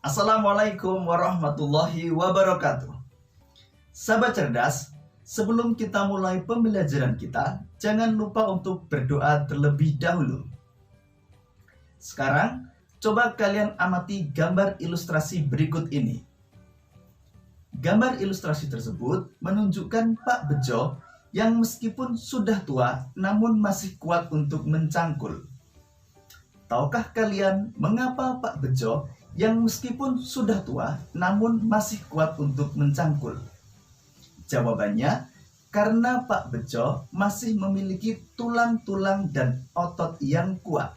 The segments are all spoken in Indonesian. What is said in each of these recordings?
Assalamualaikum warahmatullahi wabarakatuh. Sahabat cerdas, sebelum kita mulai pembelajaran kita, jangan lupa untuk berdoa terlebih dahulu. Sekarang, coba kalian amati gambar ilustrasi berikut ini. Gambar ilustrasi tersebut menunjukkan Pak Bejo yang meskipun sudah tua, namun masih kuat untuk mencangkul. Tahukah kalian mengapa Pak Bejo yang meskipun sudah tua namun masih kuat untuk mencangkul? Jawabannya, karena Pak Bejo masih memiliki tulang-tulang dan otot yang kuat.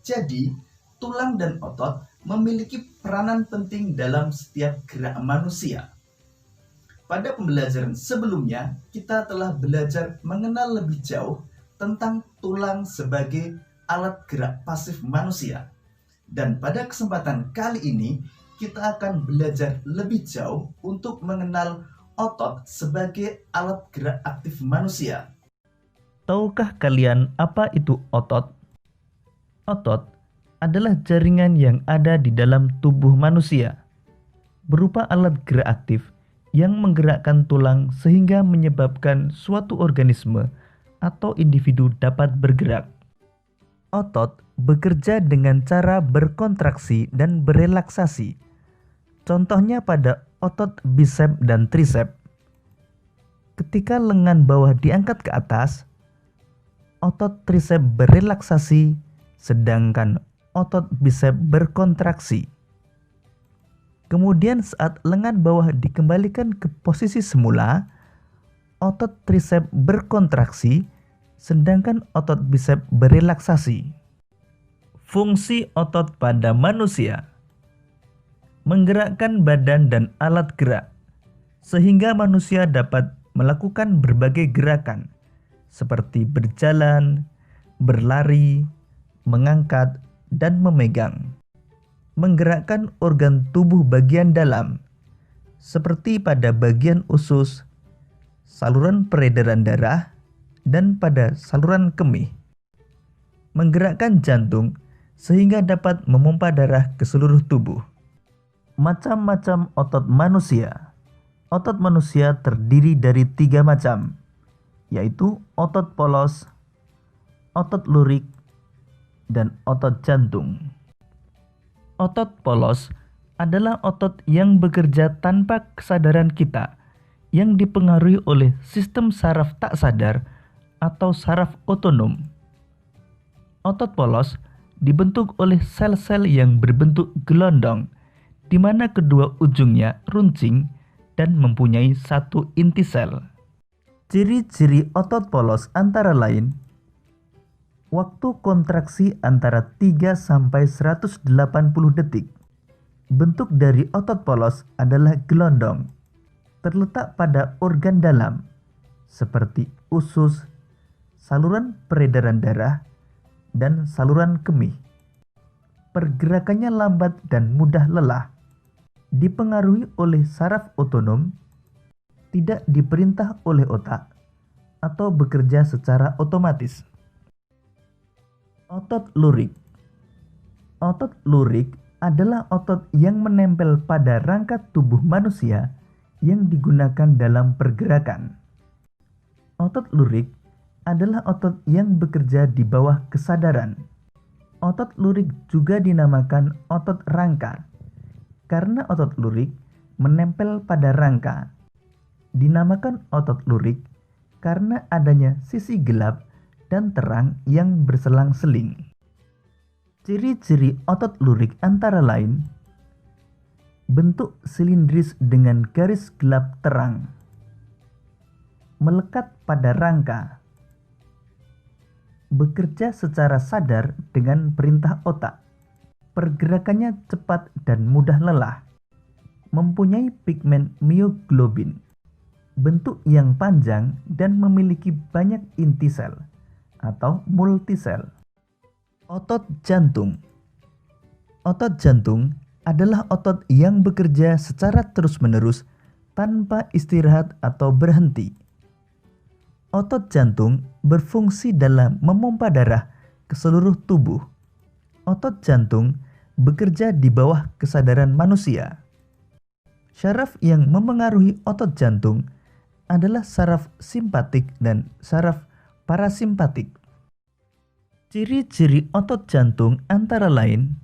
Jadi, tulang dan otot memiliki peranan penting dalam setiap gerak manusia. Pada pembelajaran sebelumnya, kita telah belajar mengenal lebih jauh tentang tulang sebagai alat gerak pasif manusia. Dan pada kesempatan kali ini, kita akan belajar lebih jauh untuk mengenal otot sebagai alat gerak aktif manusia. Tahukah kalian apa itu otot? Otot adalah jaringan yang ada di dalam tubuh manusia, berupa alat gerak aktif yang menggerakkan tulang sehingga menyebabkan suatu organisme atau individu dapat bergerak. Otot bekerja dengan cara berkontraksi dan berelaksasi. Contohnya pada otot bisep dan trisep. Ketika lengan bawah diangkat ke atas, otot trisep berelaksasi, sedangkan otot bisep berkontraksi. Kemudian saat lengan bawah dikembalikan ke posisi semula, otot trisep berkontraksi, sedangkan otot bisep berelaksasi. Fungsi otot pada manusia: menggerakkan badan dan alat gerak, sehingga manusia dapat melakukan berbagai gerakan, seperti berjalan, berlari, mengangkat, dan memegang. Menggerakkan organ tubuh bagian dalam, seperti pada bagian usus, saluran peredaran darah, dan pada saluran kemih. Menggerakkan jantung sehingga dapat memompa darah ke seluruh tubuh. Macam-macam otot manusia. Otot manusia terdiri dari 3 macam, yaitu otot polos, otot lurik, dan otot jantung. Otot polos adalah otot yang bekerja tanpa kesadaran kita, yang dipengaruhi oleh sistem saraf tak sadar atau saraf otonom. Otot polos dibentuk oleh sel-sel yang berbentuk gelondong, di mana kedua ujungnya runcing dan mempunyai satu inti sel. Ciri-ciri otot polos antara lain: waktu kontraksi antara 3 sampai 180 detik. Bentuk dari otot polos adalah gelondong, terletak pada organ dalam seperti usus, saluran peredaran darah, dan saluran kemih. Pergerakannya lambat dan mudah lelah, dipengaruhi oleh saraf otonom, tidak diperintah oleh otak, atau bekerja secara otomatis. Otot lurik. Otot lurik adalah otot yang menempel pada rangka tubuh manusia yang digunakan dalam pergerakan. Otot lurik adalah otot yang bekerja di bawah kesadaran. Otot lurik juga dinamakan otot rangka, karena otot lurik menempel pada rangka. Dinamakan otot lurik karena adanya sisi gelap dan terang yang berselang-seling. Ciri-ciri otot lurik antara lain: bentuk silindris dengan garis gelap terang, melekat pada rangka, bekerja secara sadar dengan perintah otak, pergerakannya cepat dan mudah lelah, mempunyai pigmen mioglobin, bentuk yang panjang dan memiliki banyak inti sel atau multisel. Otot jantung. Otot jantung adalah otot yang bekerja secara terus-menerus tanpa istirahat atau berhenti. Otot jantung berfungsi dalam memompa darah ke seluruh tubuh. Otot jantung bekerja di bawah kesadaran manusia. Syaraf yang memengaruhi otot jantung adalah saraf simpatik dan saraf parasimpatik. Ciri-ciri otot jantung antara lain,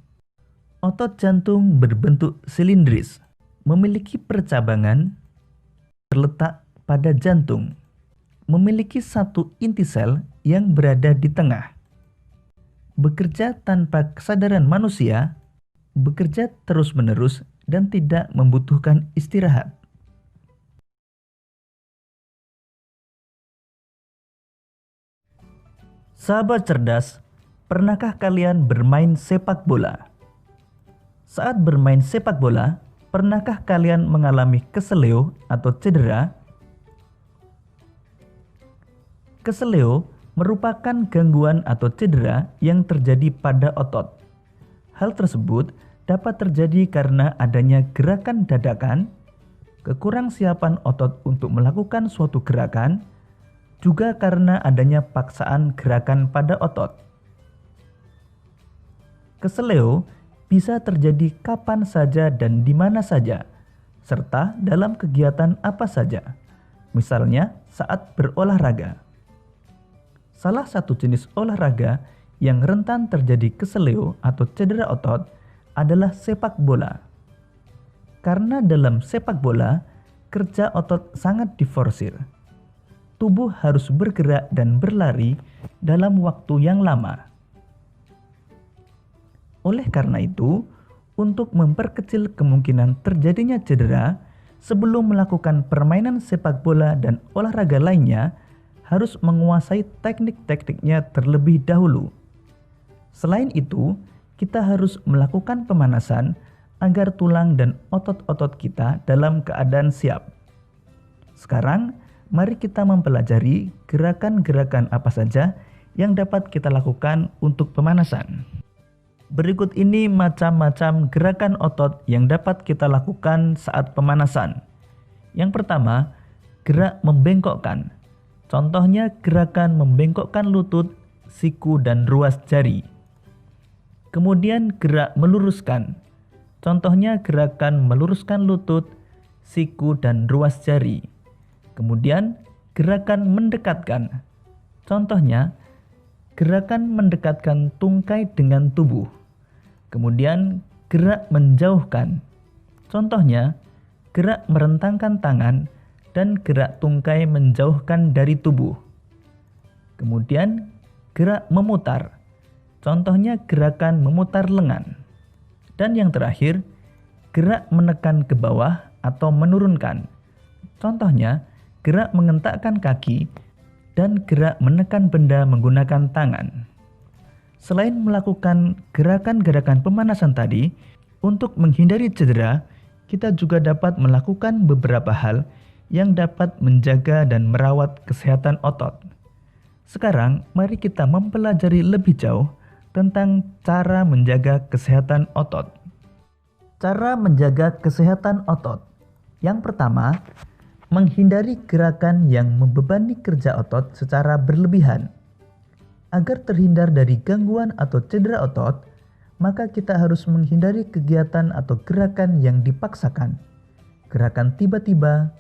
otot jantung berbentuk silindris, memiliki percabangan, terletak pada jantung, memiliki satu inti sel yang berada di tengah, bekerja tanpa kesadaran manusia, bekerja terus-menerus dan tidak membutuhkan istirahat. Sahabat cerdas, pernahkah kalian bermain sepak bola? Saat bermain sepak bola, pernahkah kalian mengalami keseleo atau cedera? Keseleo merupakan gangguan atau cedera yang terjadi pada otot. Hal tersebut dapat terjadi karena adanya gerakan dadakan, kekurangsiapan otot untuk melakukan suatu gerakan, juga karena adanya paksaan gerakan pada otot. Keseleo bisa terjadi kapan saja dan di mana saja, serta dalam kegiatan apa saja, misalnya saat berolahraga. Salah satu jenis olahraga yang rentan terjadi keseleo atau cedera otot adalah sepak bola. Karena dalam sepak bola, kerja otot sangat diforsir. Tubuh harus bergerak dan berlari dalam waktu yang lama. Oleh karena itu, untuk memperkecil kemungkinan terjadinya cedera, sebelum melakukan permainan sepak bola dan olahraga lainnya, harus menguasai teknik-tekniknya terlebih dahulu. Selain itu, kita harus melakukan pemanasan agar tulang dan otot-otot kita dalam keadaan siap. Sekarang, mari kita mempelajari gerakan-gerakan apa saja yang dapat kita lakukan untuk pemanasan. Berikut ini macam-macam gerakan otot yang dapat kita lakukan saat pemanasan. Yang pertama, gerak membengkokkan. Contohnya gerakan membengkokkan lutut, siku, dan ruas jari. Kemudian gerak meluruskan. Contohnya gerakan meluruskan lutut, siku, dan ruas jari. Kemudian gerakan mendekatkan. Contohnya gerakan mendekatkan tungkai dengan tubuh. Kemudian gerak menjauhkan. Contohnya gerak merentangkan tangan dan gerak tungkai menjauhkan dari tubuh. Kemudian gerak memutar. Contohnya gerakan memutar lengan. Dan yang terakhir, gerak menekan ke bawah atau menurunkan. Contohnya gerak mengentakkan kaki dan gerak menekan benda menggunakan tangan. Selain melakukan gerakan-gerakan pemanasan tadi, untuk menghindari cedera, kita juga dapat melakukan beberapa hal yang dapat menjaga dan merawat kesehatan otot. Sekarang, mari kita mempelajari lebih jauh tentang cara menjaga kesehatan otot. Cara menjaga kesehatan otot. Yang pertama, menghindari gerakan yang membebani kerja otot secara berlebihan. Agar terhindar dari gangguan atau cedera otot, maka kita harus menghindari kegiatan atau gerakan yang dipaksakan, gerakan tiba-tiba,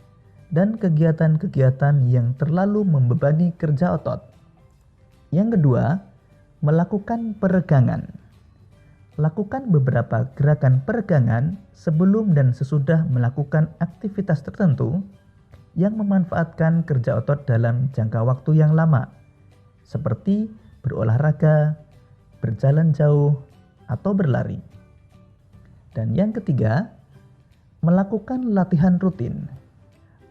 dan kegiatan-kegiatan yang terlalu membebani kerja otot. Yang kedua, melakukan peregangan. Lakukan beberapa gerakan peregangan sebelum dan sesudah melakukan aktivitas tertentu yang memanfaatkan kerja otot dalam jangka waktu yang lama, seperti berolahraga, berjalan jauh, atau berlari. Dan yang ketiga, melakukan latihan rutin.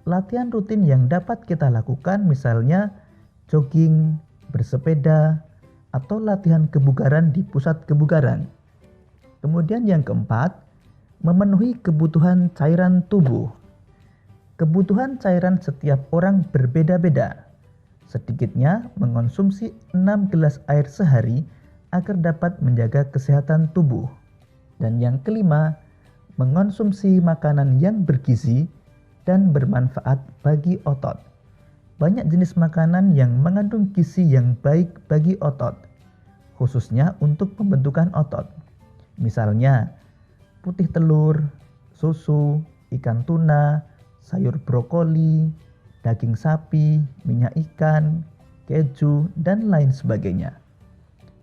Latihan rutin yang dapat kita lakukan misalnya jogging, bersepeda, atau latihan kebugaran di pusat kebugaran. Kemudian yang keempat, memenuhi kebutuhan cairan tubuh. Kebutuhan cairan setiap orang berbeda-beda. Sedikitnya mengonsumsi 6 gelas air sehari agar dapat menjaga kesehatan tubuh. Dan yang kelima, mengonsumsi makanan yang bergizi dan bermanfaat bagi otot. Banyak jenis makanan yang mengandung gizi yang baik bagi otot, khususnya untuk pembentukan otot. Misalnya, putih telur, susu, ikan tuna, sayur brokoli, daging sapi, minyak ikan, keju, dan lain sebagainya.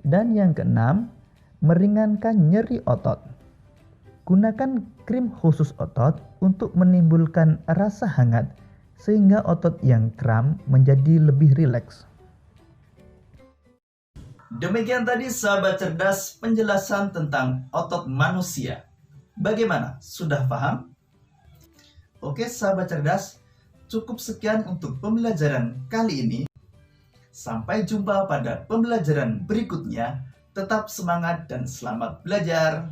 Dan yang keenam, meringankan nyeri otot. Gunakan krim khusus otot untuk menimbulkan rasa hangat sehingga otot yang kram menjadi lebih rileks. Demikian tadi sahabat cerdas penjelasan tentang otot manusia. Bagaimana? Sudah paham? Oke sahabat cerdas, cukup sekian untuk pembelajaran kali ini. Sampai jumpa pada pembelajaran berikutnya. Tetap semangat dan selamat belajar.